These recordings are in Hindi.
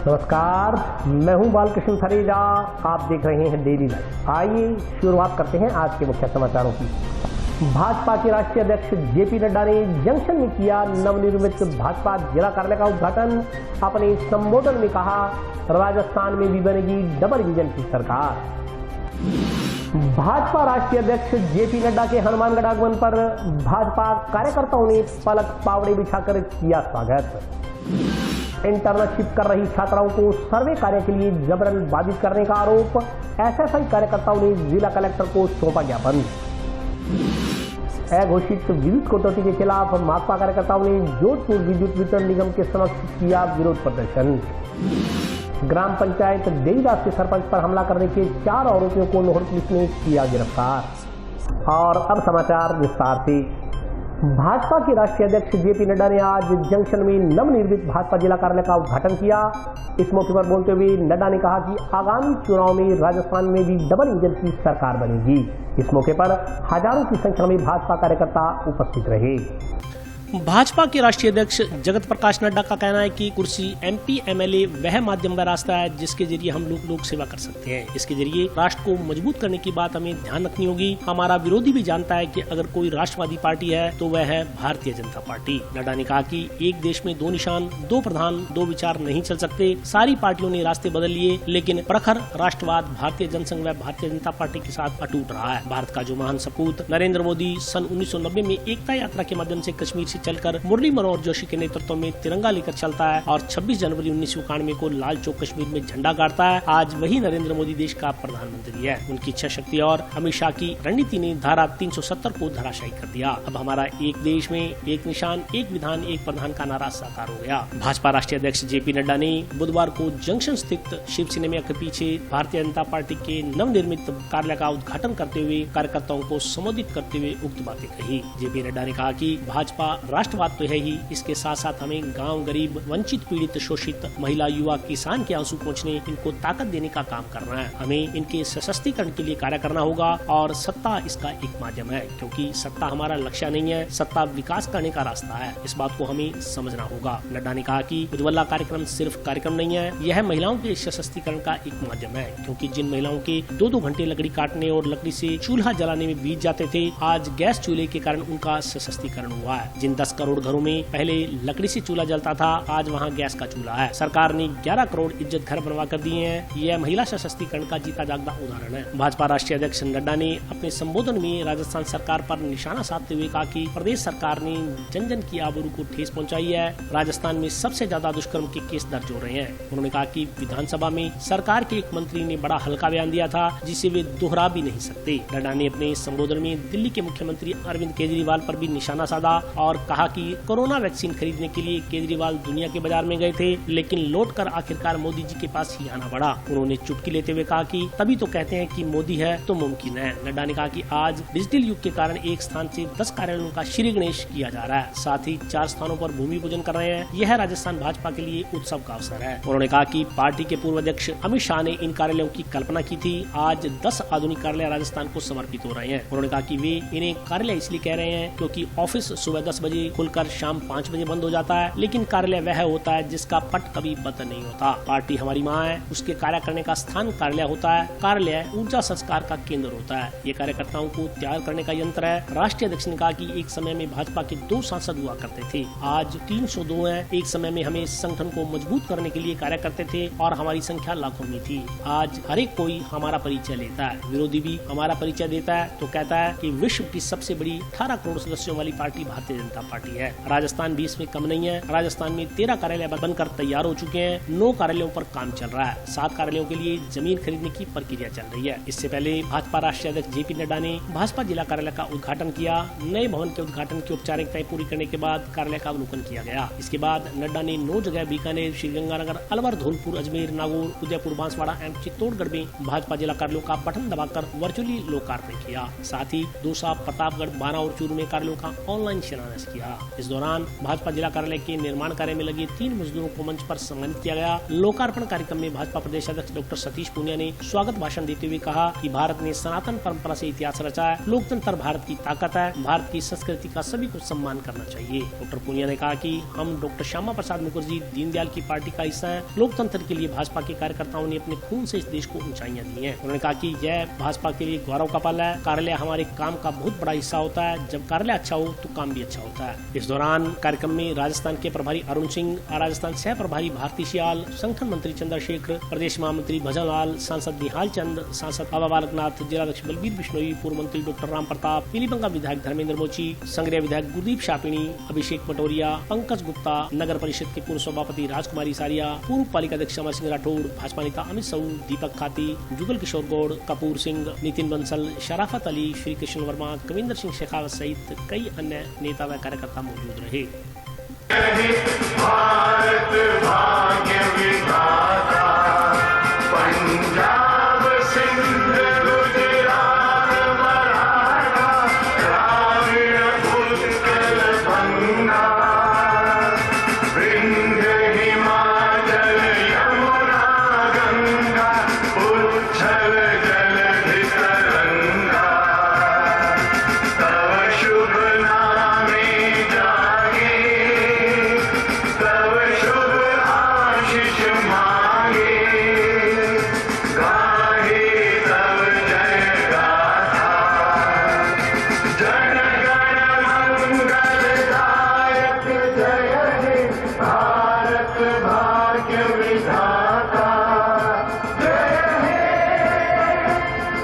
नमस्कार, मैं हूं बालकृष्ण थरेजा। आप देख रहे हैं डेली लाइव। आइए शुरुआत करते हैं आज के मुख्य समाचारों की। भाजपा के राष्ट्रीय अध्यक्ष जेपी नड्डा ने जंक्शन में किया नवनिर्मित भाजपा जिला कार्यालय का उद्घाटन। अपने संबोधन में कहा, राजस्थान में भी बनेगी डबल इंजन की सरकार। भाजपा राष्ट्रीय अध्यक्ष जेपी नड्डा के हनुमानगढ़ आगमन पर भाजपा कार्यकर्ताओं ने पलक पावड़े बिछाकर किया स्वागत। इंटर्नशिप कर रही छात्राओं को सर्वे कार्य के लिए जबरन बाधित करने का आरोप। एसएफआई कार्यकर्ताओं ने जिला कलेक्टर को सौंपा ज्ञापन। अघोषित विद्युत कटौती के खिलाफ माकपा कार्यकर्ताओं ने जोधपुर विद्युत वितरण निगम के समक्ष किया विरोध प्रदर्शन। ग्राम पंचायत देवीदास के सरपंच पर हमला करने के 4 आरोपियों को लोहड़ पुलिस ने किया गिरफ्तार। और अब समाचार विस्तार से। भाजपा के राष्ट्रीय अध्यक्ष जेपी नड्डा ने आज जंक्शन में नवनिर्मित भाजपा जिला कार्यालय का उद्घाटन किया। इस मौके पर बोलते हुए नड्डा ने कहा कि आगामी चुनाव में राजस्थान में भी डबल इंजन की सरकार बनेगी। इस मौके पर हजारों की संख्या में भाजपा कार्यकर्ता उपस्थित रहे। भाजपा के राष्ट्रीय अध्यक्ष जगत प्रकाश नड्डा का कहना है कि कुर्सी एमपी एमएलए वह माध्यम व रास्ता है जिसके जरिए हम लोग सेवा कर सकते हैं। इसके जरिए राष्ट्र को मजबूत करने की बात हमें ध्यान रखनी होगी। हमारा विरोधी भी जानता है कि अगर कोई राष्ट्रवादी पार्टी है तो वह है भारतीय जनता पार्टी। नड्डा ने कहा कि एक देश में 2 निशान, 2 प्रधान, 2 विचार नहीं चल सकते। सारी पार्टियों ने रास्ते बदल लिए, लेकिन प्रखर राष्ट्रवाद भारतीय जनसंघ व भारतीय जनता पार्टी के साथ अटूट रहा है। भारत का जो महान सपूत नरेंद्र मोदी सन 1990 में एकता यात्रा के माध्यम से कश्मीर से चलकर मुरली मनोहर जोशी के नेतृत्व में तिरंगा लेकर चलता है और 26 जनवरी 1991 को लाल चौक कश्मीर में झंडा गाड़ता है। आज वही नरेंद्र मोदी देश का प्रधानमंत्री है। उनकी इच्छा शक्ति और अमित शाह की रणनीति ने धारा 370 को धराशायी कर दिया। अब हमारा एक देश में एक निशान, एक विधान, एक प्रधान का नारा साकार हो गया। भाजपा राष्ट्रीय अध्यक्ष जेपी नड्डा ने बुधवार को जंक्शन स्थित शिव सिनेमा के पीछे भारतीय जनता पार्टी के नवनिर्मित कार्यालय का उद्घाटन करते हुए कार्यकर्ताओं को संबोधित करते हुए उक्त बातें कही। जेपी नड्डा ने कहा कि भाजपा राष्ट्रवाद तो है ही, इसके साथ साथ हमें गांव, गरीब, वंचित, पीड़ित, शोषित, महिला, युवा, किसान के आंसू पोंछने, इनको ताकत देने का काम करना है। हमें इनके सशक्तिकरण के लिए कार्य करना होगा और सत्ता इसका एक माध्यम है, क्योंकि सत्ता हमारा लक्ष्य नहीं है, सत्ता विकास करने का रास्ता है। इस बात को हमें समझना होगा। नड्डा ने कहा कि उज्ज्वला कार्यक्रम सिर्फ कार्यक्रम नहीं है, यह महिलाओं के सशक्तिकरण का एक माध्यम है, क्योंकि जिन महिलाओं के 2-2 घंटे लकड़ी काटने और लकड़ी से चूल्हा जलाने में बीत जाते थे, आज गैस चूल्हे के कारण उनका सशक्तिकरण हुआ है। जिन 10 करोड़ घरों में पहले लकड़ी से चूल्हा जलता था, आज वहाँ गैस का चूल्हा है। सरकार ने 11 करोड़ इज्जत घर बनवा कर दिए हैं। यह महिला सशक्तिकरण का जीता जागता उदाहरण है। भाजपा राष्ट्रीय अध्यक्ष नड्डा ने अपने संबोधन में राजस्थान सरकार पर निशाना साधते हुए कहा कि प्रदेश सरकार ने जन जन की आबरू को ठेस पहुंचाई है। राजस्थान में सबसे ज्यादा दुष्कर्म के केस दर्ज हो रहे हैं। उन्होंने कहा कि विधानसभा में सरकार के एक मंत्री ने बड़ा हल्का बयान दिया था, जिसे वे दोहरा भी नहीं सकते। नड्डा ने अपने संबोधन में दिल्ली के मुख्यमंत्री अरविंद केजरीवाल पर भी निशाना साधा और कहा कि कोरोना वैक्सीन खरीदने के लिए केजरीवाल दुनिया के बाजार में गए थे, लेकिन लौटकर आखिरकार मोदी जी के पास ही आना पड़ा। उन्होंने चुटकी लेते हुए कहा कि तभी तो कहते हैं कि मोदी है तो मुमकिन है। नड्डा ने कहा कि आज डिजिटल युग के कारण एक स्थान से 10 कार्यालयों का श्री गणेश किया जा रहा है, साथ ही 4 स्थानों पर भूमि पूजन कर रहे हैं। यह राजस्थान भाजपा के लिए उत्सव का अवसर है। उन्होंने कहा कि पार्टी के पूर्व अध्यक्ष अमित शाह ने इन कार्यालयों की कल्पना की थी। आज 10 आधुनिक कार्यालय राजस्थान को समर्पित हो रहे हैं। उन्होंने कहा कि वे इन्हें कार्यालय इसलिए कह रहे हैं क्योंकि ऑफिस सुबह 10 बजे खुलकर शाम 5 बजे बंद हो जाता है, लेकिन कार्यालय वह होता है जिसका पट कभी बंद नहीं होता। पार्टी हमारी माँ है, उसके कार्य करने का स्थान कार्यालय होता है। कार्यालय ऊर्जा संस्कार का केंद्र होता है। ये कार्यकर्ताओं को तैयार करने का यंत्र है। राष्ट्रीय अध्यक्ष ने कहा कि एक समय में भाजपा के 2 सांसद हुआ करते थे, आज 302 हैं। एक समय में हमें संगठन को मजबूत करने के लिए कार्य करते थे और हमारी संख्या लाखों में थी। आज हर एक कोई हमारा परिचय लेता है, विरोधी भी हमारा परिचय देता है तो कहता है कि विश्व की सबसे बड़ी 18 करोड़ सदस्यों वाली पार्टी भारतीय जनता पार्टी है। राजस्थान भी इसमें कम नहीं है। राजस्थान में 13 कार्यालय बनकर तैयार हो चुके हैं। 9 कार्यालयों पर काम चल रहा है। 7 कार्यालयों के लिए जमीन खरीदने की प्रक्रिया चल रही है। इससे पहले भाजपा राष्ट्रीय अध्यक्ष जेपी नड्डा ने भाजपा जिला कार्यालय का उद्घाटन किया। नए भवन के उद्घाटन की औपचारिकताएं पूरी करने के बाद कार्यालय का अवलोकन किया गया। इसके बाद नड्डा ने 9 जगह बीकानेर, श्रीगंगानगर, अलवर, धौलपुर, अजमेर, नागौर, उदयपुर, बांसवाड़ा एवं चित्तौड़गढ़ में भाजपा जिला कार्यालयों का बटन दबाकर वर्चुअली लोकार्पण किया। साथ ही दौसा, प्रतापगढ़, बारा और चूरू में कार्यालयों का ऑनलाइन शिलान्यास किया। किया। इस दौरान भाजपा जिला कार्यालय के निर्माण कार्य में लगे 3 मजदूरों को मंच पर सम्मानित किया गया। लोकार्पण कार्यक्रम में भाजपा प्रदेश अध्यक्ष डॉक्टर सतीश पूनिया ने स्वागत भाषण देते हुए कहा कि भारत ने सनातन परंपरा से इतिहास रचा है, लोकतंत्र भारत की ताकत है, भारत की संस्कृति का सभी को सम्मान करना चाहिए। डॉक्टर पूनिया ने कहा कि हम डॉक्टर श्यामा प्रसाद मुखर्जी दीनदयाल की पार्टी का हिस्सा है। लोकतंत्र के लिए भाजपा के कार्यकर्ताओं ने अपने खून से इस देश को ऊंचाइयां दी हैं। उन्होंने कहा कि यह भाजपा के लिए गौरव का पल है। कार्यालय हमारे काम का बहुत बड़ा हिस्सा होता है। जब कार्यालय अच्छा हो तो काम भी अच्छा होता है। इस दौरान कार्यक्रम में राजस्थान के प्रभारी अरुण सिंह, राजस्थान सह प्रभारी भारती सियाल, संगठन मंत्री चंद्रशेखर, प्रदेश महामंत्री भजन लाल, सांसद निहाल चंद, सांसद बाबा बालकनाथ, जिलाध्यक्ष बलबीर बिश्नोई, पूर्व मंत्री डॉक्टर राम प्रताप, पीलीबंगा विधायक धर्मेंद्र मोची, संग्रह विधायक गुरदीप शापिणी, अभिषेक पटोरिया, पंकज गुप्ता, नगर परिषद के पूर्व सभापति राजकुमारी सारिया, पूर्व पालिका अध्यक्ष अमर सिंह राठौड़, भाजपा नेता अमित साहू, दीपक खाती, जुगल किशोर गौड़, कपूर सिंह, नितिन बंसल, शराफत अली, श्री कृष्ण वर्मा, कविंदर सिंह शेखावत सहित कई अन्य नेता व कार्यकर्ता मौजूद रहे। भारत भाग्य विधाता, पंजाब सिंध गुजरात मराठा, द्राविड़ उत्कल बंगा, विंध्य हिमाचल यमुना गंगा, उच्छल जलधि तरंगा, तव शुभ नामे जागे, तव शुभ आशीष मांगे, गाहे तव जय गाथा, जन गण मंगलदायक जय हे भारत भाग्य विधाता, जय हे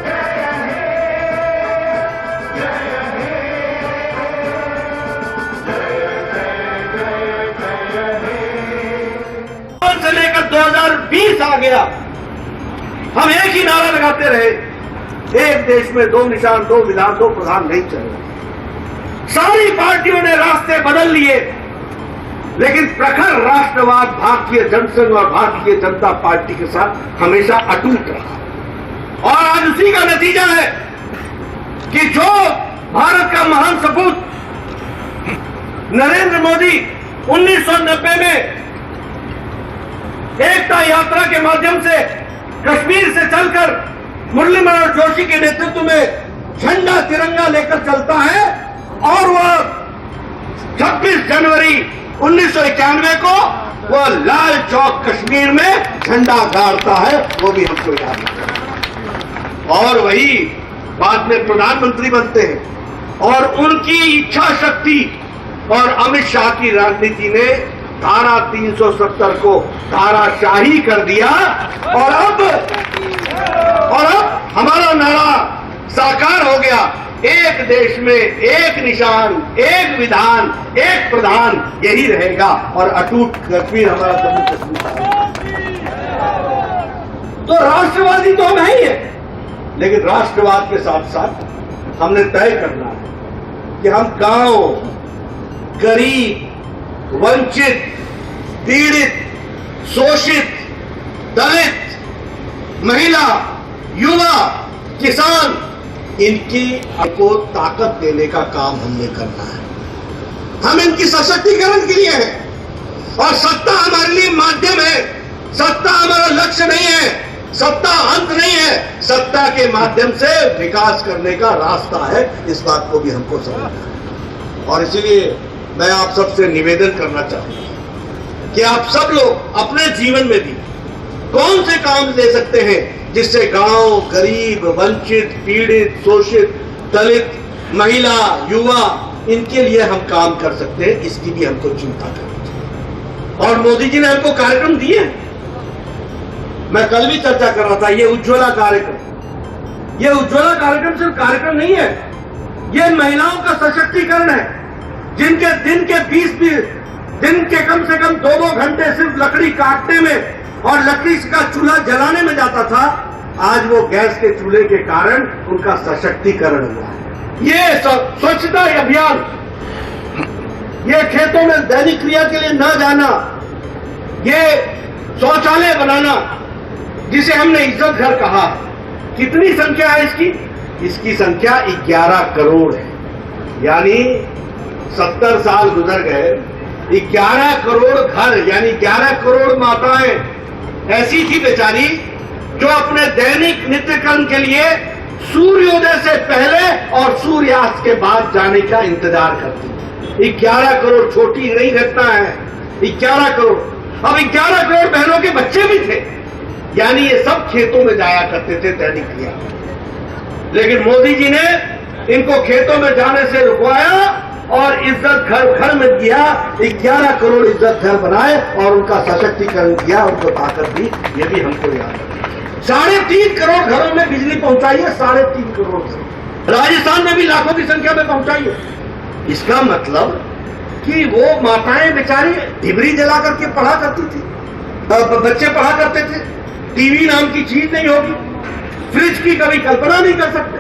जय हे जय हे से लेकर 2020 आ गया, हम एक ही नारा लगाते रहे, एक देश में 2 निशान 2 विधान 2 प्रधान नहीं चलेगा। सारी पार्टियों ने रास्ते बदल लिए, लेकिन प्रखर राष्ट्रवाद भारतीय जनसंघ और भारतीय जनता पार्टी के साथ हमेशा अटूट रहा। और आज उसी का नतीजा है कि जो भारत का महान सपूत नरेंद्र मोदी 1990 में एकता यात्रा के माध्यम से कश्मीर से चलकर मुरली मनोहर जोशी के नेतृत्व में झंडा तिरंगा लेकर चलता है, और वह 26 जनवरी 1991 को वह लाल चौक कश्मीर में झंडा गाड़ता है, वो भी हमको याद है। और वही बाद में प्रधानमंत्री बनते हैं, और उनकी इच्छा शक्ति और अमित शाह की राजनीति ने धारा 370 को धाराशाही कर दिया। और अब हमारा नारा साकार हो गया, एक देश में एक निशान, एक विधान, एक प्रधान, यही रहेगा, और अटूट कश्मीर हमारा जम्मू कश्मीर। तो राष्ट्रवादी तो हम ही है, लेकिन राष्ट्रवाद के साथ साथ हमने तय करना है कि हम गांव, गरीब, वंचित, पीड़ित, शोषित, दलित, महिला, युवा, किसान, इनकी को ताकत देने का काम हमने करना है। हम इनकी सशक्तिकरण के लिए हैं, और सत्ता हमारे लिए माध्यम है, सत्ता हमारा लक्ष्य नहीं है, सत्ता अंत नहीं है, सत्ता के माध्यम से विकास करने का रास्ता है। इस बात को भी हमको समझना है। और इसीलिए मैं आप सबसे निवेदन करना चाहूंगा कि आप सब लोग अपने जीवन में भी कौन से काम ले सकते हैं जिससे गांव, गरीब, वंचित, पीड़ित, शोषित, दलित, महिला, युवा, इनके लिए हम काम कर सकते हैं, इसकी भी हमको चिंता करनी चाहिए। और मोदी जी ने हमको कार्यक्रम दिए, मैं कल भी चर्चा कर रहा था, ये उज्ज्वला कार्यक्रम, ये उज्ज्वला कार्यक्रम सिर्फ कार्यक्रम नहीं है, ये महिलाओं का सशक्तिकरण है, जिनके दिन के कम से कम 2-2 घंटे सिर्फ लकड़ी काटने में और लकड़ी का चूल्हा जलाने में जाता था, आज वो गैस के चूल्हे के कारण उनका सशक्तिकरण हुआ है। ये स्वच्छता अभियान, ये खेतों में दैनिक क्रिया के लिए न जाना, ये शौचालय बनाना, जिसे हमने इज्जत घर कहा, कितनी संख्या है इसकी? इसकी संख्या 11 करोड़ है। यानी 70 साल गुजर गए, 11 करोड़ घर यानी 11 करोड़ माताएं ऐसी थी बेचारी जो अपने दैनिक नित्यकर्म के लिए सूर्योदय से पहले और सूर्यास्त के बाद जाने का इंतजार करती थी। 11 करोड़ छोटी नहीं घटना है, 11 करोड़। अब 11 करोड़ बहनों के बच्चे भी थे, यानी ये सब खेतों में जाया करते थे दैनिक क्रिया। लेकिन मोदी जी ने इनको खेतों में जाने से रुकवाया और इज्जत घर घर में दिया। 11 करोड़ इज्जत घर बनाए और उनका सशक्तिकरण किया, उनको ताकत दी। ये भी हमको याद है। 3.5 करोड़ घरों में बिजली पहुंचाई है, 3.5 करोड़ से। राजस्थान में भी लाखों की संख्या में पहुंचाई है। इसका मतलब कि वो माताएं बेचारी डिबरी जला करके पढ़ा करती थी, बच्चे पढ़ा करते थे। टीवी नाम की चीज नहीं होगी, फ्रिज की कभी कल्पना नहीं कर सकते,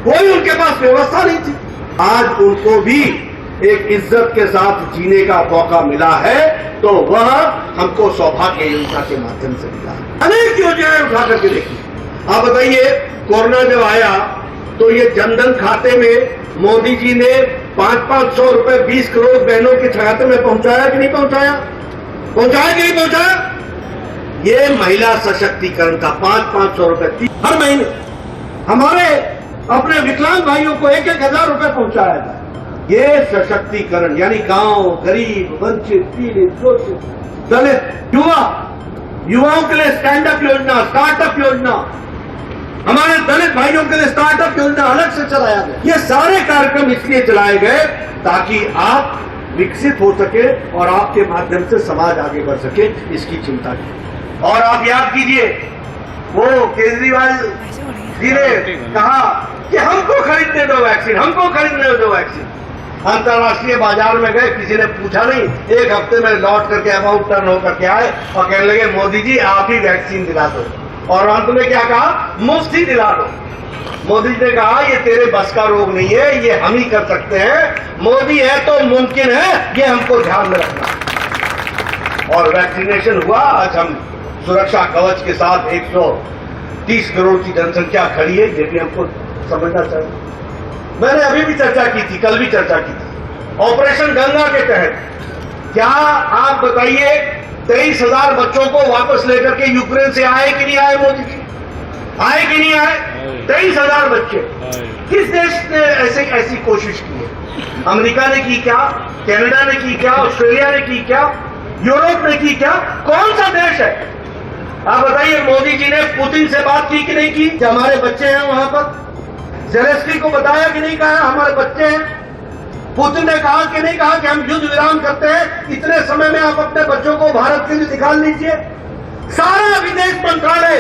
कोई उनके पास व्यवस्था नहीं थी। आज उनको भी एक इज्जत के साथ जीने का मौका मिला है, तो वह हमको सौभाग्य योजना के माध्यम से मिला। अनेक योजनाएं उठा करके देखी। आप बताइए, कोरोना जब आया तो ये जनधन खाते में मोदी जी ने 500-500 रुपए 20 करोड़ बहनों के खाते में पहुंचाया कि नहीं पहुंचाया? पहुंचाया कि नहीं पहुंचाया? ये महिला सशक्तिकरण का 500-500 रुपए हर महीने हमारे अपने विकलांग भाइयों को 1-1 हजार रुपए पहुंचाया था। ये सशक्तिकरण यानी गांव, गरीब, वंचित, पीड़ित, शोषित, दलित, युवाओं के लिए स्टैंड अप योजना, स्टार्टअप योजना, हमारे दलित भाइयों के लिए स्टार्टअप योजना अलग से चलाया गया। ये सारे कार्यक्रम इसलिए चलाए गए ताकि आप विकसित हो सके और आपके माध्यम से समाज आगे बढ़ सके, इसकी चिंता की। और आप याद कीजिए, वो केजरीवाल जी ने कहा कि हमको खरीदने दो वैक्सीन, हमको खरीदने दो वैक्सीन। अंतर्राष्ट्रीय बाजार में गए, किसी ने पूछा नहीं, 1 हफ्ते में लौट करके अमाउंट टर्न होकर के आए और कहने लगे मोदी जी आप ही वैक्सीन दिला दो। और अंत में क्या कहा? मुफ्त ही दिला दो। मोदी जी ने कहा ये तेरे बस का रोग नहीं है, ये हम ही कर सकते हैं। मोदी है तो मुमकिन है, ये हमको ध्यान में रखना। और वैक्सीनेशन हुआ। आज हम सुरक्षा कवच के साथ 130 करोड़ की जनसंख्या खड़ी है, ये भी हमको समझना चाहिए। मैंने अभी भी चर्चा की थी, कल भी चर्चा की थी, ऑपरेशन गंगा के तहत क्या आप बताइए 23,000 बच्चों को वापस लेकर के यूक्रेन से आए कि नहीं आए? मोदी जी आए कि नहीं आए? 23,000 बच्चे। किस देश ने ऐसी कोशिश की है? अमेरिका ने की क्या? कनाडा ने की क्या? ऑस्ट्रेलिया ने की क्या? यूरोप ने की क्या? कौन सा देश है? आप बताइए, मोदी जी ने पुतिन से बात की कि नहीं की कि हमारे बच्चे हैं वहां पर? ज़ेलेंस्की को बताया कि नहीं कहा हमारे बच्चे हैं? पुतिन ने कहा कि नहीं कहा कि हम युद्ध विराम करते हैं, इतने समय में आप अपने बच्चों को भारत के लिए निकाल लीजिए? सारा विदेश मंत्रालय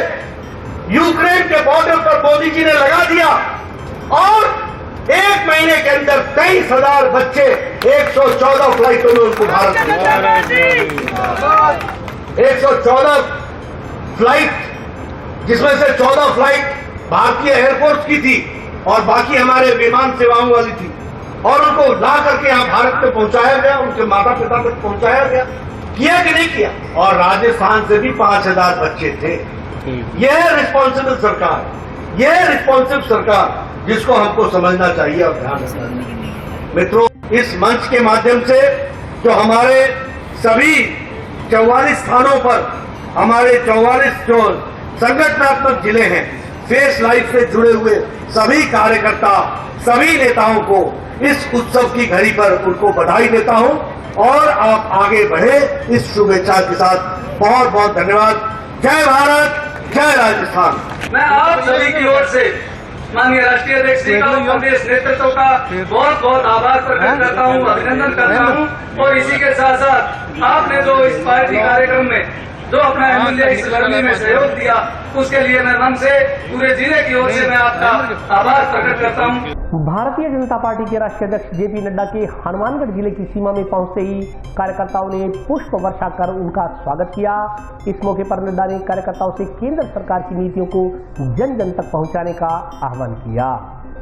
यूक्रेन के बॉर्डर पर मोदी जी ने लगा दिया और 1 महीने के अंदर 23,000 बच्चे 114 फ्लाइटों में उनको भारत 114 फ्लाइट, जिसमें से 14 फ्लाइट भारतीय एयरफोर्स की थी और बाकी हमारे विमान सेवाओं वाली थी, और उनको ला करके यहां भारत में पहुंचाया गया, उनके माता पिता तक पहुंचाया गया। किया कि नहीं किया? और राजस्थान से भी 5,000 बच्चे थे। यह है रिस्पॉन्सिबल सरकार, यह है रिस्पॉन्सिबल सरकार, जिसको हमको समझना चाहिए और ध्यान रखना चाहिए। मित्रों, इस मंच के माध्यम से जो हमारे सभी 44 स्थानों पर हमारे 44 जो संगठनात्मक जिले हैं, फेस लाइफ से जुड़े हुए सभी कार्यकर्ता, सभी नेताओं को इस उत्सव की घड़ी पर उनको बधाई देता हूं और आप आगे बढ़े इस शुभेच्छा के साथ। बहुत बहुत धन्यवाद। जय भारत, जय राजस्थान। मैं आप सभी की ओर से माननीय राष्ट्रीय अध्यक्ष जी का, कांग्रेस नेतृत्व का बहुत बहुत आभार प्रकट करता हूं, अभिनंदन करता हूं। और इसी के साथ साथ आपने जो इस पार्टी कार्यक्रम में जो अपना अमूल्य इस लड़ाई में सहयोग दिया, उसके लिए मैं मन से पूरे जिले की ओर से मैं आपका आभार प्रकट करता हूं। भारतीय जनता पार्टी के राष्ट्रीय अध्यक्ष जेपी नड्डा के हनुमानगढ़ जिले की सीमा में पहुंचते ही कार्यकर्ताओं ने पुष्प वर्षा कर उनका स्वागत किया। इस मौके पर नड्डा ने कार्यकर्ताओं से केंद्र सरकार की नीतियों को जन जन तक पहुंचाने का आह्वान किया।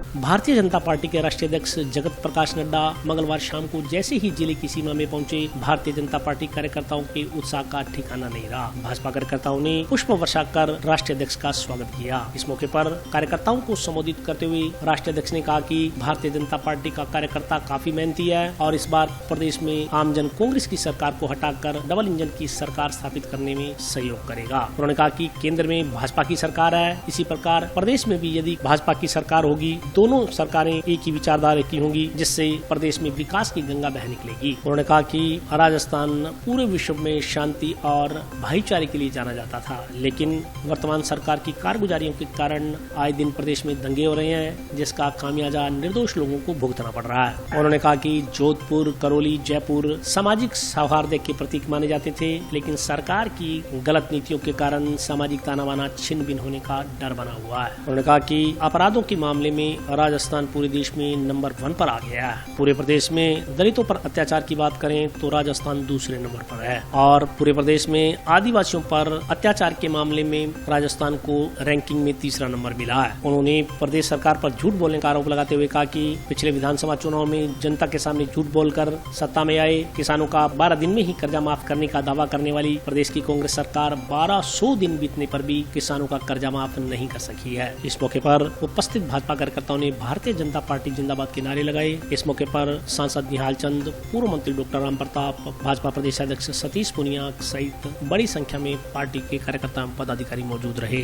भारतीय जनता पार्टी के राष्ट्रीय अध्यक्ष जगत प्रकाश नड्डा मंगलवार शाम को जैसे ही जिले की सीमा में पहुंचे, भारतीय जनता पार्टी कार्यकर्ताओं के उत्साह का ठिकाना नहीं रहा। भाजपा कार्यकर्ताओं ने पुष्प वर्षा कर राष्ट्रीय अध्यक्ष का स्वागत किया। इस मौके पर कार्यकर्ताओं को संबोधित करते हुए राष्ट्रीय अध्यक्ष ने कहा कि भारतीय जनता पार्टी का कार्यकर्ता काफी मेहनती है और इस बार प्रदेश में आमजन कांग्रेस की सरकार को हटाकर डबल इंजन की सरकार स्थापित करने में सहयोग करेगा। उन्होंने कहा कि केंद्र में भाजपा की सरकार है, इसी प्रकार प्रदेश में भी यदि भाजपा की सरकार होगी, दोनों सरकारें एक ही विचारधारा की होंगी, जिससे प्रदेश में विकास की गंगा बह निकलेगी। उन्होंने कहा कि राजस्थान पूरे विश्व में शांति और भाईचारे के लिए जाना जाता था, लेकिन वर्तमान सरकार की कारगुजारियों के कारण आए दिन प्रदेश में दंगे हो रहे हैं, जिसका खामियाजा निर्दोष लोगों को भुगतना पड़ रहा है। उन्होंने कहा कि जोधपुर, करौली, जयपुर सामाजिक सौहार्द के प्रतीक माने जाते थे, लेकिन सरकार की गलत नीतियों के कारण सामाजिक ताना बाना छिन्न भिन्न होने का डर बना हुआ है। उन्होंने कहा कि अपराधों के मामले में राजस्थान पूरे देश में नंबर 1 पर आ गया है। पूरे प्रदेश में दलितों पर अत्याचार की बात करें तो राजस्थान दूसरे नंबर पर है और पूरे प्रदेश में आदिवासियों पर अत्याचार के मामले में राजस्थान को रैंकिंग में 3रा नंबर मिला है। उन्होंने प्रदेश सरकार पर झूठ बोलने का आरोप लगाते हुए कहा कि पिछले विधानसभा चुनाव में जनता के सामने झूठ बोलकर सत्ता में आए किसानों का 12 दिन में ही कर्जा माफ करने का दावा करने वाली प्रदेश की कांग्रेस सरकार 1200 दिन बीतने पर भी किसानों का कर्जा माफ नहीं कर सकी है। इस मौके पर उपस्थित भाजपा कार्यकर्ताओं ने भारतीय जनता पार्टी जिंदाबाद के नारे लगाए। इस मौके पर सांसद निहाल चंद, पूर्व मंत्री डॉक्टर राम प्रताप, भाजपा प्रदेश अध्यक्ष सतीश पुनिया सहित बड़ी संख्या में पार्टी के कार्यकर्ता एवं पदाधिकारी मौजूद रहे।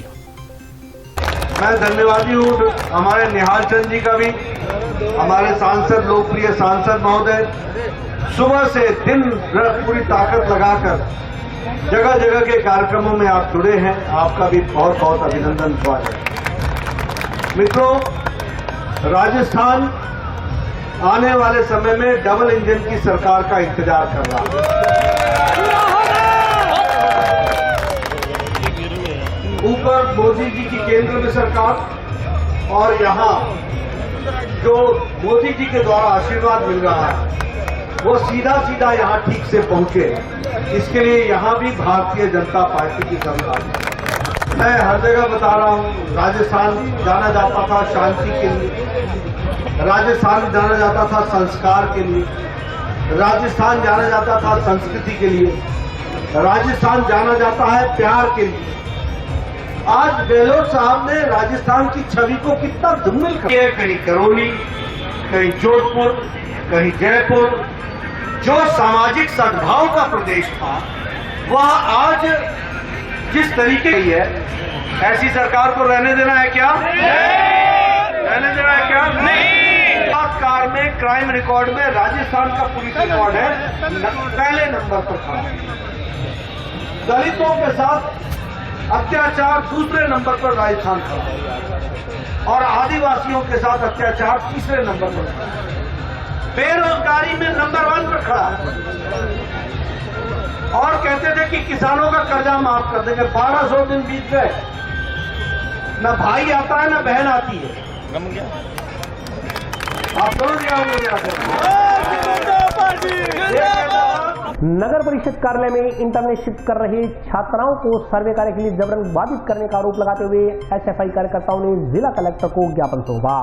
मैं धन्यवादी हूँ हमारे निहाल चंद जी का भी, हमारे सांसद, लोकप्रिय सांसद महोदय, सुबह से दिन रात पूरी ताकत लगाकर जगह जगह के कार्यक्रमों में आप जुड़े हैं। आपका भी बहुत बहुत अभिनंदन, स्वागत। मित्रों, राजस्थान आने वाले समय में डबल इंजन की सरकार का इंतजार कर रहा है। ऊपर मोदी जी की केंद्र में सरकार और यहाँ जो मोदी जी के द्वारा आशीर्वाद मिल रहा है वो सीधा सीधा यहाँ ठीक से पहुंचे। इसके लिए यहाँ भी भारतीय जनता पार्टी की सरकार है। मैं हर जगह बता रहा हूँ, राजस्थान जाना जाता था शांति के लिए, राजस्थान जाना जाता था संस्कार के लिए, राजस्थान जाना जाता था संस्कृति के लिए, राजस्थान जाना जाता है प्यार के लिए। आज गहलोत साहब ने राजस्थान की छवि को कितना धूमिल कर दिया। कहीं करौली, कहीं जोधपुर, कहीं जयपुर, जो सामाजिक सद्भाव का प्रदेश था, वह आज जिस तरीके की है, ऐसी सरकार को रहने देना है क्या? रहने देना है क्या? नहीं। कार में क्राइम रिकॉर्ड में राजस्थान का पुलिस रिकॉर्ड है पहले नंबर पर खड़ा। दलितों के साथ अत्याचार दूसरे नंबर पर राजस्थान खड़ा और आदिवासियों के साथ अत्याचार तीसरे नंबर पर खड़ा। बेरोजगारी में नंबर 1 पर खड़ा और कहते थे कि किसानों का कर्जा माफ कर देंगे। 1200 दिन बीत गए, न भाई आता है न बहन आती है। आप समझ नगर परिषद कार्यालय में इंटर्नशिप कर रहे छात्राओं को सर्वे कार्य के लिए जबरन बाधित करने का आरोप लगाते हुए एसएफआई कार्यकर्ताओं ने जिला कलेक्टर को ज्ञापन सौंपा।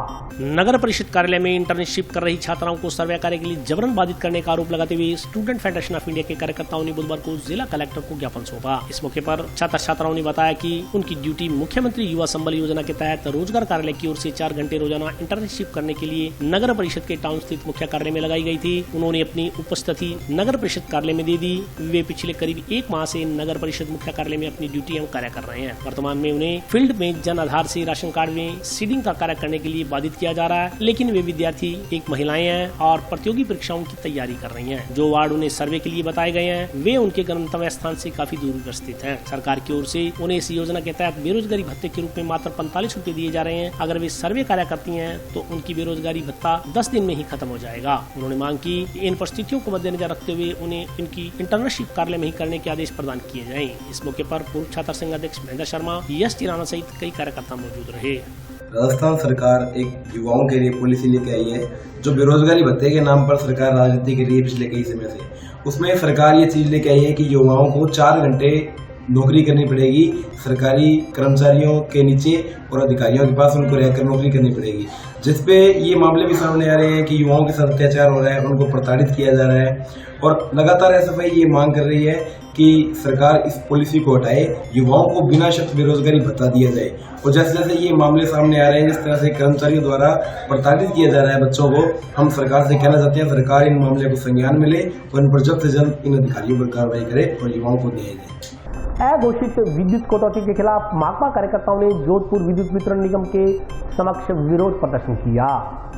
नगर परिषद कार्यालय में इंटर्नशिप कर रही छात्राओं को सर्वे कार्य के लिए जबरन बाधित करने का आरोप लगाते हुए स्टूडेंट फेडरेशन ऑफ इंडिया के कार्यकर्ताओं ने बुधवार को जिला कलेक्टर को ज्ञापन सौंपा। इस मौके पर छात्र छात्राओं ने बताया कि उनकी ड्यूटी मुख्यमंत्री युवा संबल योजना के तहत रोजगार कार्यालय की ओर से 4 घंटे रोजाना इंटर्नशिप करने के लिए नगर परिषद के टाउन स्थित मुख्य कार्यालय में लगाई गई थी। उन्होंने अपनी उपस्थिति नगर परिषद कार्यालय में दे दी। वे पिछले करीब 1 माह से नगर परिषद मुख्य कार्यालय में अपनी ड्यूटी एवं कार्य कर रहे हैं। वर्तमान में उन्हें फील्ड में जन आधार से राशन कार्ड में सीडिंग का कार्य करने के लिए बाधित किया जा रहा है, लेकिन वे विद्यार्थी एक महिलाएं हैं और प्रतियोगी परीक्षाओं की तैयारी कर रही हैं। जो वार्ड उन्हें सर्वे के लिए बताए गए हैं वे उनके गंतव्य स्थान से काफी दूर ग्रस्थित हैं। सरकार की ओर से उन्हें इस योजना के तहत बेरोजगारी भत्ते के रूप में मात्र 45 रूपए दिए जा रहे हैं। अगर वे सर्वे कार्य करती हैं तो उनकी बेरोजगारी भत्ता 10 दिन में ही खत्म हो जाएगा। उन्होंने मांग की इन परिस्थितियों को मद्देनजर रखते हुए उन्हें इनकी इंटर्नशिप कार्यालय में ही करने के आदेश प्रदान किए जाएं। इस मौके पर पूर्व छात्र संघ अध्यक्ष महेंद्र शर्मा, यश तिराना सहित कई कार्यकर्ता मौजूद रहे। राजस्थान सरकार एक युवाओं के लिए पॉलिसी लेके आई है जो बेरोजगारी भत्ते के नाम पर सरकार राजनीति के लिए पिछले कई समय से, उसमें सरकार ये चीज लेके आई है कि युवाओं को 4 घंटे नौकरी करनी पड़ेगी सरकारी कर्मचारियों के नीचे और अधिकारियों के पास उनको रहकर नौकरी करनी पड़ेगी। जिसपे ये मामले भी सामने आ रहे हैं कि युवाओं के साथ अत्याचार हो रहा है, उनको प्रताड़ित किया जा रहा है और लगातार एसएफआई ये मांग कर रही है कि सरकार इस पॉलिसी को हटाए, युवाओं को बिना शर्त बेरोजगारी भत्ता दिया जाए। और जैसे जैसे ये मामले सामने आ रहे हैं, जिस तरह से कर्मचारियों द्वारा प्रताड़ित किया जा रहा है बच्चों को, हम सरकार से कहना चाहते हैं सरकार इन मामले को संज्ञान में ले और इन पर जल्द से जल्द इन अधिकारियों पर कार्रवाई करे और युवाओं को न्याय दे। अघोषित विद्युत कटौती के खिलाफ माकपा कार्यकर्ताओं ने जोधपुर विद्युत वितरण निगम के समक्ष विरोध प्रदर्शन किया।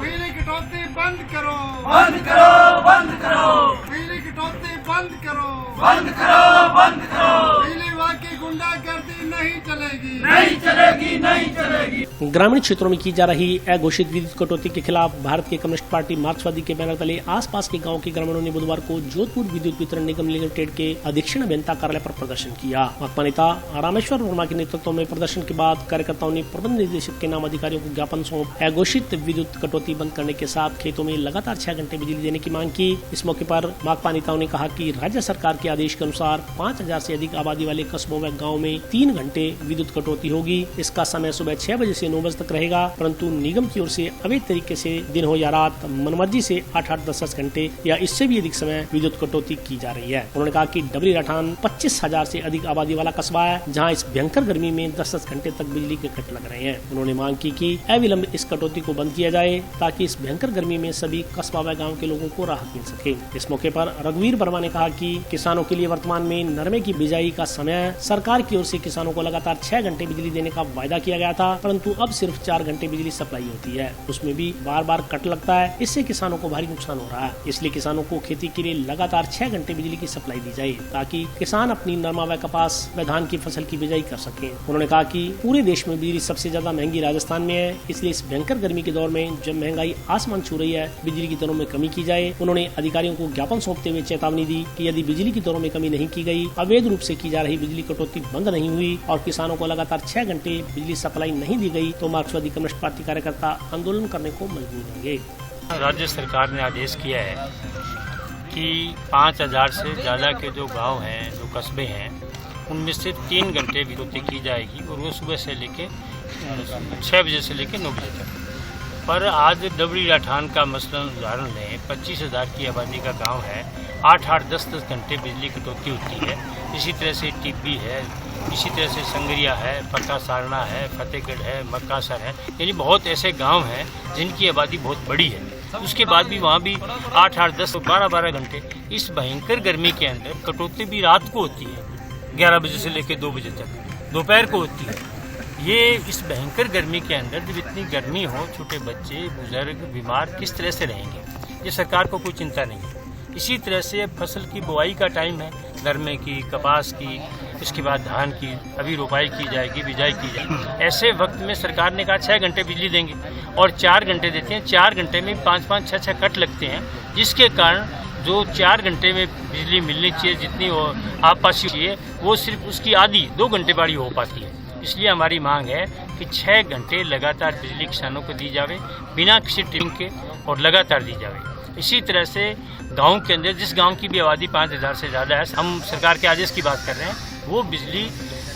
बिजली कटौती बंद करो, बंद करो, बंद करो, बिजली कटौती बंद करो, बंद करो, बंद करो, बिजली विभाग की गुंडागर्दी नहीं चलेगी, नहीं चलेगी, नहीं चलेगी। ग्रामीण क्षेत्रों में की जा रही अघोषित विद्युत कटौती के खिलाफ भारत की कम्युनिस्ट पार्टी मार्क्सवादी के बैनर तले आसपास के गांव के ग्रामीणों ने बुधवार को जोधपुर विद्युत वितरण निगम लिमिटेड के अधीक्षण अभियंता कार्यालय पर प्रदर्शन किया। माकपा नेता रामेश्वर वर्मा के नेतृत्व में प्रदर्शन के बाद कार्यकर्ताओं ने प्रबंध निदेशक के नाम अधिकारियों को ज्ञापन सौंप अघोषित विद्युत कटौती बंद करने के साथ खेतों में लगातार 6 घंटे बिजली देने की मांग की। इस मौके पर माकपा नेताओं ने कहा कि राज्य सरकार के आदेश के अनुसार 5000 से अधिक आबादी वाले कस्बों व गाँव में 3 घंटे विद्युत कटौती होगी। इसका समय सुबह 6 बजे से 9 बजे तक रहेगा, परंतु निगम की ओर से अवैध तरीके से दिन हो या रात मनमर्जी से 8-8, 10-10 घंटे या इससे भी अधिक समय विद्युत कटौती की जा रही है। उन्होंने कहा कि डबरी राठान 25,000 से अधिक आबादी वाला कस्बा है, जहां इस भयंकर गर्मी में 10-10 घंटे तक बिजली के कट लग रहे हैं। उन्होंने मांग की कि अविलंब इस कटौती को बंद किया जाए ताकि इस भयंकर गर्मी में सभी कस्बा व गाँव के लोगों को राहत मिल सके। इस मौके पर रघुवीर वर्मा ने कहा कि किसानों के लिए वर्तमान में नरमे की बिजाई का समय है। सरकार की ओर से किसानों को लगातार 6 घंटे बिजली देने का वायदा किया गया था, परंतु अब सिर्फ 4 घंटे बिजली सप्लाई होती है, उसमें भी बार बार कट लगता है। इससे किसानों को भारी नुकसान हो रहा है। इसलिए किसानों को खेती के लिए लगातार 6 घंटे बिजली की सप्लाई दी जाए ताकि किसान अपनी नरमा व कपास व धान की फसल की बिजाई कर सके। उन्होंने कहा कि पूरे देश में बिजली सबसे ज्यादा महंगी राजस्थान में है, इसलिए इस भयंकर गर्मी के दौर में जब महंगाई आसमान छू रही है, बिजली की दरों में कमी की जाए। उन्होंने अधिकारियों को ज्ञापन सौंपते हुए चेतावनी दी कि यदि बिजली की दरों में कमी नहीं की गई, अवैध रूप से की जा रही बिजली कटौती बंद नहीं हुई और किसानों को लगातार 6 घंटे बिजली सप्लाई नहीं दी गई, तो मार्क्सवादी कम्युनिस्ट पार्टी कार्यकर्ता आंदोलन करने को मजबूर होंगे। राज्य सरकार ने आदेश किया है कि 5000 से ज़्यादा के जो गांव हैं, जो कस्बे हैं, उनमें से 3 घंटे कटौती की जाएगी और वो सुबह से लेके 6 बजे से लेके 9 बजे तक। पर आज डबरी राठान का मसलन उदाहरण लें, 25,000 की आबादी का गांव है, 8-8, 10-10 घंटे बिजली कटौती होती है। इसी तरह से टिब्बी है, इसी तरह से संगरिया है, पक्का सारना है, फतेहगढ़ है, मक्कासर है, यानी बहुत ऐसे गांव हैं जिनकी आबादी बहुत बड़ी है। उसके बाद भी वहाँ भी 8-8, 10, 12-12 घंटे इस भयंकर गर्मी के अंदर कटौती भी रात को होती है, 11 बजे से लेकर 2 बजे तक, दोपहर को होती है। ये इस भयंकर गर्मी के अंदर जब इतनी गर्मी हो, छोटे बच्चे, बुजुर्ग, बीमार किस तरह से रहेंगे, ये सरकार को कोई चिंता नहीं है। इसी तरह से फसल की बुआई का टाइम है, नरमे की, कपास की, उसके बाद धान की, अभी रोपाई की जाएगी, बिजाई की जाएगी। ऐसे वक्त में सरकार ने कहा 6 घंटे बिजली देंगे और 4 घंटे देते हैं। 4 घंटे में 5-5, 6-6 कट लगते हैं, जिसके कारण जो 4 घंटे में बिजली मिलनी चाहिए, जितनी आपासी चाहिए, वो सिर्फ उसकी आधी 2 घंटे बारी हो पाती है। इसलिए हमारी मांग है कि 6 घंटे लगातार बिजली किसानों को दी जावे, बिना किसी ट्रिम के, और लगातार दी जावे। इसी तरह से गांव के अंदर, जिस गांव की भी आबादी 5000 से ज़्यादा है, हम सरकार के आदेश की बात कर रहे हैं, वो बिजली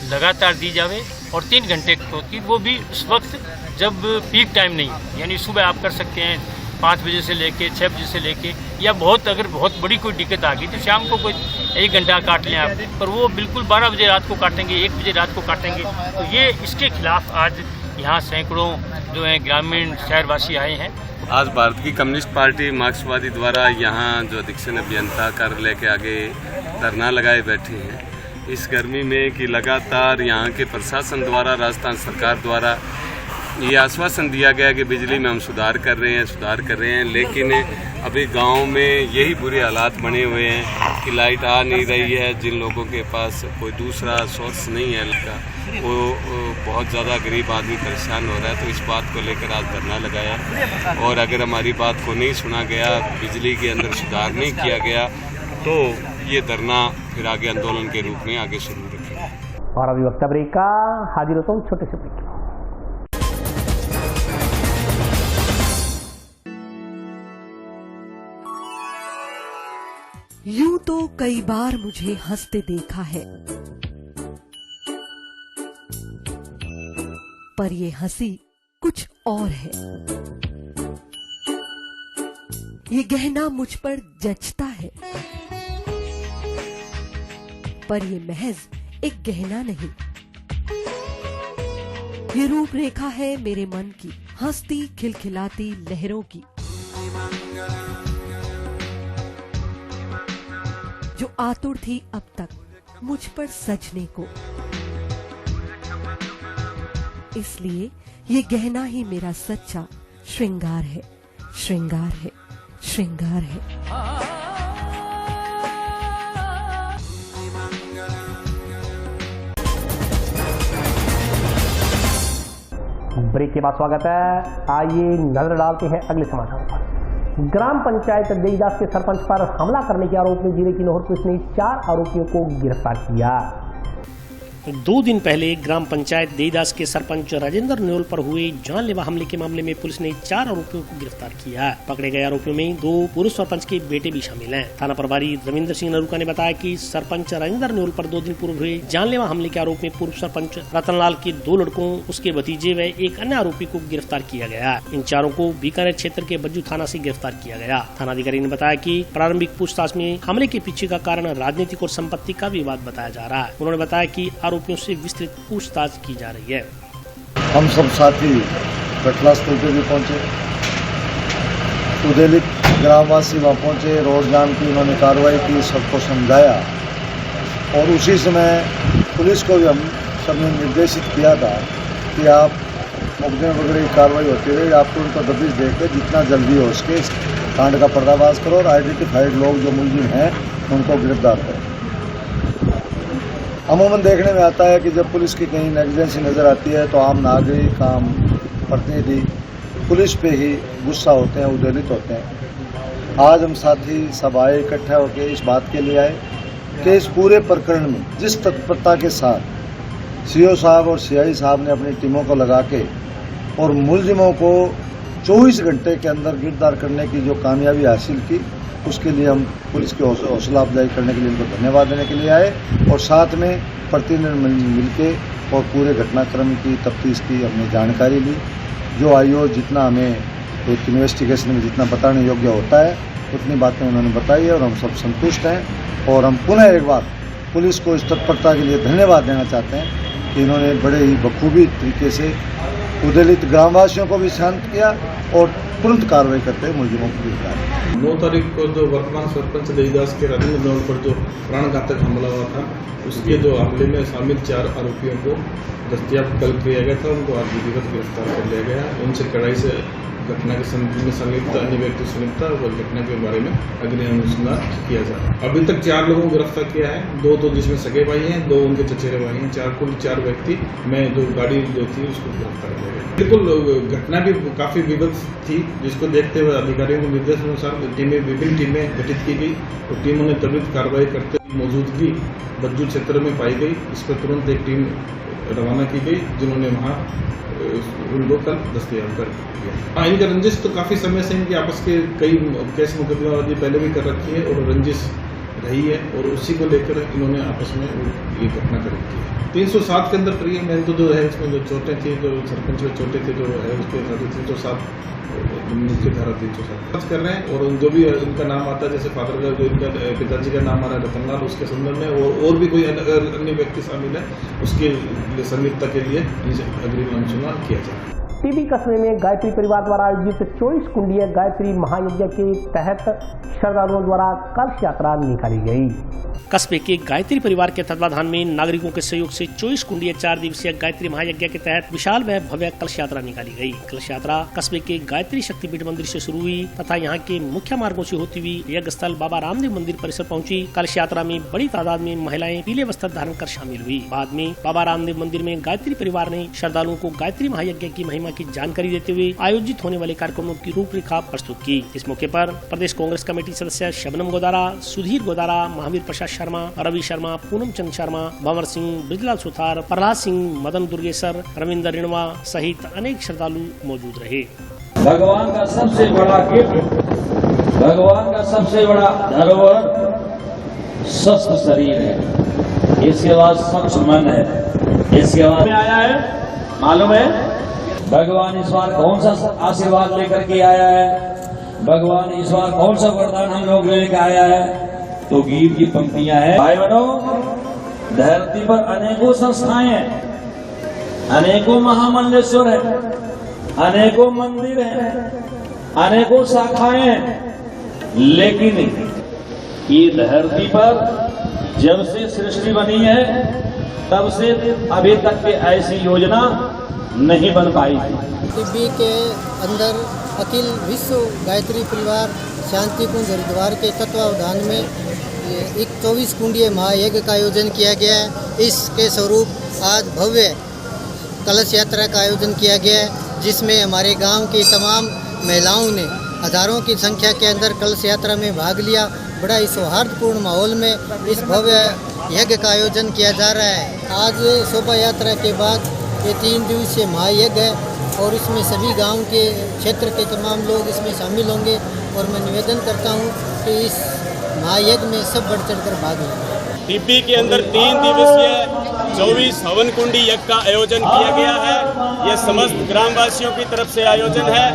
लगातार दी जावे और 3 घंटे होती, वो भी उस वक्त जब पीक टाइम नहीं, यानी सुबह आप कर सकते हैं 5 बजे से लेके 6 बजे से लेके, या अगर बहुत बड़ी कोई दिक्कत आ गई तो शाम को कोई 1 घंटा काट लें आप, पर वो बिल्कुल 12 बजे रात को काटेंगे, 1 बजे रात को काटेंगे। तो ये इसके खिलाफ आज यहाँ सैकड़ों जो हैं ग्रामीण शहरवासी आए हैं। आज भारत की कम्युनिस्ट पार्टी मार्क्सवादी द्वारा यहाँ जो अधीक्षण अभियंता कार्यालय के आगे धरना लगाए बैठे हैं, इस गर्मी में कि लगातार यहाँ के प्रशासन द्वारा, राजस्थान सरकार द्वारा ये आश्वासन दिया गया कि बिजली में हम सुधार कर रहे हैं, लेकिन अभी गांव में यही बुरे हालात बने हुए हैं कि लाइट आ नहीं रही है। जिन लोगों के पास कोई दूसरा सोर्स नहीं है का, वो बहुत ज़्यादा गरीब आदमी परेशान हो रहा है। तो इस बात को लेकर आज धरना लगाया, और अगर हमारी बात को नहीं सुना गया, बिजली के अंदर सुधार नहीं किया गया, तो ये धरना फिर आगे आंदोलन के रूप में आगे शुरू रखेंगे। और अभी वक्त ब्रेक का, हाजिर होता हूँ छोटे से ब्रेक। यूं तो कई बार मुझे हंसते देखा है, पर ये हंसी कुछ और है। ये गहना मुझ पर जचता है, पर ये महज एक गहना नहीं, ये रूपरेखा है मेरे मन की, हंसती खिलखिलाती लहरों की, जो आतुर थी अब तक मुझ पर सजने को। इसलिए ये गहना ही मेरा सच्चा श्रृंगार है, श्रृंगार है, श्रृंगार है। ब्रेक के बाद स्वागत है। आइए नजर डालते हैं अगले समाचारों पर। ग्राम पंचायत देईदास के सरपंच पर हमला करने के आरोप में जिले की नौहर पुलिस ने 4 आरोपियों को गिरफ्तार किया। 2 दिन पहले ग्राम पंचायत देईदास के सरपंच राजेंद्र न्योल पर हुए जानलेवा हमले के मामले में पुलिस ने 4 आरोपियों को गिरफ्तार किया। पकड़े गए आरोपियों में 2 पूर्व सरपंच के बेटे भी शामिल हैं। थाना प्रभारी रविंद्र सिंह नरूका ने बताया कि सरपंच राजेंद्र न्योल पर 2 दिन पूर्व हुए जानलेवा हमले के आरोप में पूर्व सरपंच रतनलाल के 2 लड़कों, उसके भतीजे व एक अन्य आरोपी को गिरफ्तार किया गया। इन चारों को बीकानेर क्षेत्र के बज्जू थाना से गिरफ्तार किया गया। थानाधिकारी ने बताया कि प्रारंभिक पूछताछ में हमले के पीछे का कारण राजनीतिक और संपत्ति का विवाद बताया जा रहा है। उन्होंने बताया कि आरोपियों से विस्तृत पूछताछ की जा रही है। हम सब साथी घटनास्थल पे भी पहुंचे, उदेलित ग्रामवासी वहाँ पहुंचे, रोड जाम की उन्होंने कार्रवाई की, सबको समझाया और उसी समय पुलिस को भी हम सबने निर्देशित किया था कि आप मुकदमे वगैरह की कार्रवाई होती रही, आप उनको दबिश देकर जितना जल्दी हो सके इस कांड का पर्दाफाश करो और आइडेंटिफाइड लोग जो मुलजिम हैं उनको गिरफ्तार करो। अमूमन देखने में आता है कि जब पुलिस की कहीं नेग्लिजेंसी नज़र आती है तो आम नागरिक, आम प्रतिनिधि पुलिस पे ही गुस्सा होते हैं, उद्वेलित होते हैं। आज हम साथी सब आए, इकट्ठा होकर इस बात के लिए आए कि इस पूरे प्रकरण में जिस तत्परता के साथ सीओ साहब और सीआई साहब ने अपनी टीमों को लगा के और मुलजिमों को 24 घंटे के अंदर गिरफ्तार करने की जो कामयाबी हासिल की, उसके लिए हम पुलिस की हौसला अफजाई करने के लिए उनको धन्यवाद देने के लिए आए और साथ में प्रतिनिधि मिलके और पूरे घटनाक्रम की तफ्तीश की हमने जानकारी ली। जो आईओ जितना हमें एक इन्वेस्टिगेशन में जितना बताने योग्य होता है उतनी बातें उन्होंने बताई है और हम सब संतुष्ट हैं। और हम पुनः एक बार पुलिस को इस तत्परता के लिए धन्यवाद देना चाहते हैं कि इन्होंने बड़े ही बखूबी तरीके से उद्वेलित ग्रामवासियों को भी शांत किया और तुरंत कार्रवाई करते हुए मुलजिमों को गिरफ्तार किया। 9 तारीख को जो वर्तमान सरपंच देईदास के राजेंद्र न्योल पर जो प्राणघातक हमला हुआ था, उसके जो हमले में शामिल 4 आरोपियों को दस्तयाब कल किया गया था, उनको आज विधिवत गिरफ्तार कर लिया गया। उनसे कड़ाई से घटना के संबंध में संलिप्त अन्य व्यक्ति संलिप्त और घटना के बारे में अग्नि अनुसंधान किया जा रहा है। अभी तक 4 लोगों को गिरफ्तार किया है, 2 तो जिसमें सगे भाई हैं, 2 उनके चचेरे भाई हैं, 4 कुल 4 व्यक्ति में जो गाड़ी जो थी उसको गिरफ्तार किया गया। बिल्कुल घटना भी काफी विगत थी, जिसको देखते हुए अधिकारियों के निर्देश अनुसार विभिन्न टीमें गठित की गई और टीमों ने त्वरित कार्रवाई करते हुए मौजूदगी बज्जू क्षेत्र में पाई गई। इस पर तुरंत एक टीम रवाना की गई जिन्होंने वहाँ उनको कल दस्तयाब कर दिया। इनका रंजिश तो काफी समय से इनकी आपस के कई केस मुकदमेबाजी पहले भी कर रखी है और रंजिश रही है और उसी को लेकर इन्होंने आपस में ये घटना कर रखी है। 307 के अंदर प्रिय मैंने तो जो है इसमें जो चोटें थी, जो सरपंच में चोटें थे, जो है उसके 307 मुख्य धारा 307 कर रहे हैं और जो भी उनका नाम आता है, जैसे फादर का जो इनका पिताजी का नाम आ रहा है रतनलाल, उसके संदर्भ में और भी कोई अन्य व्यक्ति शामिल है उसके संलिप्तता के लिए अग्रिम अनुसंधान किया जाए। टीबी कस्बे में गायत्री परिवार द्वारा आयोजित 24 कुंडीय गायत्री महायज्ञ के तहत श्रद्धालुओं द्वारा कलश यात्रा निकाली गई। कस्बे के गायत्री परिवार के तत्वाधान में नागरिकों के सहयोग से 24 कुंडीय 4 दिवसीय गायत्री महायज्ञ के तहत विशाल व भव्य कलश यात्रा निकाली गई। कलश यात्रा कस्बे के गायत्री शक्तिपीठ मंदिर से शुरू हुई तथा यहाँ के मुख्य मार्गों से होती हुई यज्ञ स्थल बाबा रामदेव मंदिर परिसर पहुंची। कलश यात्रा में बड़ी तादाद में महिलाएं पीले वस्त्र धारण कर शामिल हुई। बाद में बाबा रामदेव मंदिर में गायत्री परिवार ने श्रद्धालुओं को गायत्री महायज्ञ की महिमा की जानकारी देते हुए आयोजित होने वाले कार्यक्रमों की रूपरेखा प्रस्तुत की। इस मौके पर प्रदेश कांग्रेस कमेटी सदस्य शबनम गोदारा, सुधीर गोदारा, महावीर प्रसाद शर्मा, रवि शर्मा, पूनम चंद शर्मा, भंवर सिंह, ब्रिजलाल सुथार, प्रहलाद सिंह, मदन दुर्गेश्वर, रविंद्र रिणवा सहित अनेक श्रद्धालु मौजूद रहे। भगवान का सबसे बड़ा गिफ्ट, भगवान का सबसे बड़ा धरोहर स्वस्थ शरीर है, इसके बाद स्वच्छ मन है, इसके बाद आया है मालूम है भगवान इस बार कौन सा आशीर्वाद लेकर के आया है। भगवान इस बार कौन सा वरदान हम लोग लेके आया है, तो गीत की पंक्तियां हैं। भाई बहनों, धरती पर अनेकों संस्थाएं हैं, अनेकों महामंडलेश्वर हैं, अनेकों मंदिर हैं, अनेकों शाखाएं हैं, लेकिन ये धरती पर जब से सृष्टि बनी है तब से अभी तक के ऐसी योजना नहीं बन पाई थी। टिब्बी के अंदर अखिल विश्व गायत्री परिवार शांति कुंज हरिद्वार के तत्वावधान में एक 24 कुंडीय महायज्ञ का आयोजन किया गया है। इसके स्वरूप आज भव्य कलश यात्रा का आयोजन किया गया है, जिसमें हमारे गांव की तमाम महिलाओं ने हजारों की संख्या के अंदर कलश यात्रा में भाग लिया। बड़ा ही सौहार्दपूर्ण माहौल में इस भव्य यज्ञ का आयोजन किया जा रहा है। आज शोभा यात्रा के बाद ये 3 दिवसीय महायज्ञ है और इसमें सभी गांव के क्षेत्र के तमाम लोग इसमें शामिल होंगे और मैं निवेदन करता हूं कि इस महायज्ञ में सब बढ़ चढ़कर भाग लें। टिब्बी के अंदर 3 दिवसीय 24 हवन कुंडी यज्ञ का आयोजन किया गया है। यह समस्त ग्रामवासियों की तरफ से आयोजन है।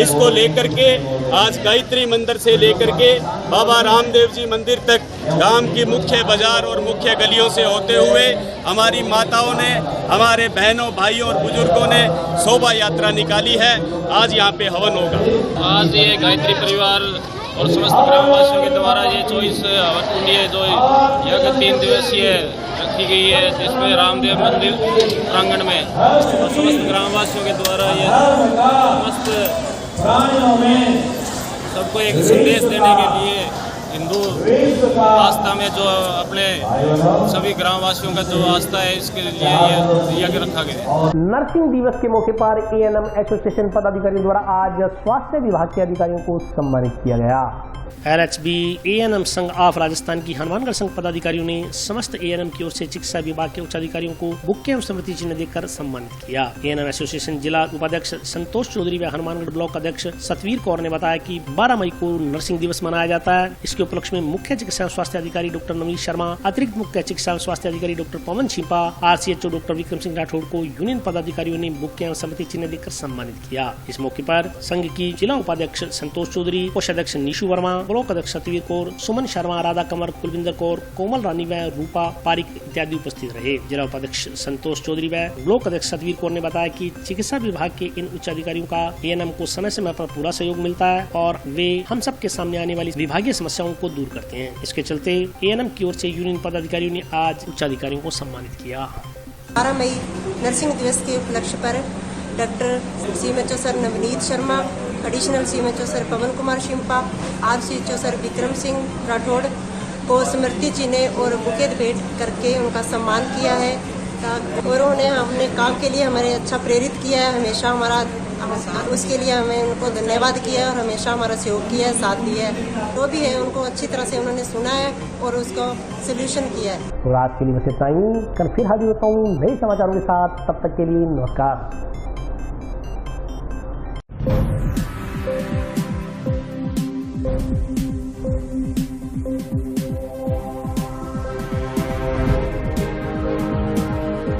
इसको लेकर के आज गायत्री मंदिर से लेकर के बाबा रामदेव जी मंदिर तक गांव की मुख्य बाजार और मुख्य गलियों से होते हुए हमारी माताओं ने, हमारे बहनों, भाइयों और बुजुर्गों ने शोभा यात्रा निकाली है। आज यहाँ पे हवन होगा। आज ये गायत्री परिवार और समस्त ग्रामवासियों के द्वारा ये 24 हवन कुंडी जो यज्ञ 3 दिवसीय रखी गई है, जिसमें रामदेव मंदिर प्रांगण में और समस्त ग्रामवासियों के द्वारा ये समस्त सबको एक संदेश देने के लिए हिंदू आस्था में जो अपने सभी ग्रामवासियों का जो आस्था है, इसके लिए ये यज्ञ रखा गया है। नर्सिंग दिवस के मौके पर एएनएम एसोसिएशन पदाधिकारियों द्वारा आज स्वास्थ्य विभाग के अधिकारियों को सम्मानित किया गया। LHB एएनएम संघ ऑफ राजस्थान की हनुमानगढ़ संघ पदाधिकारियों ने समस्त एएनएम की ओर से चिकित्सा विभाग के उच्च अधिकारियों को बुक्के एवं स्मृति चिन्ह देकर सम्मानित किया। एएनएम एसोसिएशन जिला उपाध्यक्ष संतोष चौधरी व हनुमानगढ़ ब्लॉक अध्यक्ष सतवीर कौर ने बताया कि 12 मई को नर्सिंग दिवस मनाया जाता है। इसके उपलक्ष्य में मुख्य चिकित्सा एवं स्वास्थ्य अधिकारी डॉक्टर नवनीत शर्मा, अतिरिक्त मुख्य चिकित्सा एवं स्वास्थ्य अधिकारी डॉक्टर पवन छिपा, RCHO डॉक्टर विक्रम सिंह राठौड़ को यूनियन पदाधिकारियों ने बुक्के एवं स्मृति चिन्ह देकर सम्मानित किया। इस मौके पर संघ की जिला उपाध्यक्ष संतोष चौधरी, कोषाध्यक्ष निशु वर्मा, ब्लॉक अध्यक्ष सतवीर कौर, सुमन शर्मा, राधा कंवर, कुलविंदर कौर, कोमल रानी व रूपा पारिक इत्यादि उपस्थित रहे। जिला उपाध्यक्ष संतोष चौधरी व ब्लॉक अध्यक्ष सतवीर कौर ने बताया कि चिकित्सा विभाग के इन उच्च अधिकारियों का एएनएम को समय समय पर पूरा सहयोग मिलता है और वे हम सब के सामने आने वाली विभागीय समस्याओं को दूर करते हैं। इसके चलते एएनएम की ओर से यूनियन पदाधिकारियों ने आज उच्च अधिकारियों को सम्मानित किया। 12 मई नर्सिंग दिवस के उपलक्ष्य पर doctor CMHO sir Navneet Sharma, additional CMHO sir Pawan Kumar Shimpa, RCHO sir Vikram Singh Rathore को स्मृति चिन्ह और बुके भेंट करके उनका सम्मान किया है और उन्हें हमने काम के लिए हमारे अच्छा प्रेरित किया है। हमेशा हमारा उसके लिए हमें उनको धन्यवाद किया है और हमेशा हमारा सहयोग किया है, साथ दिया है। जो भी है उनको अच्छी तरह से उन्होंने सुना है और उसको सोल्यूशन किया है। तो आज के लिए बस इतना ही। कल फिर हाजिर होता हूँ नए समाचारों के साथ। तब तक के लिए नमस्कार।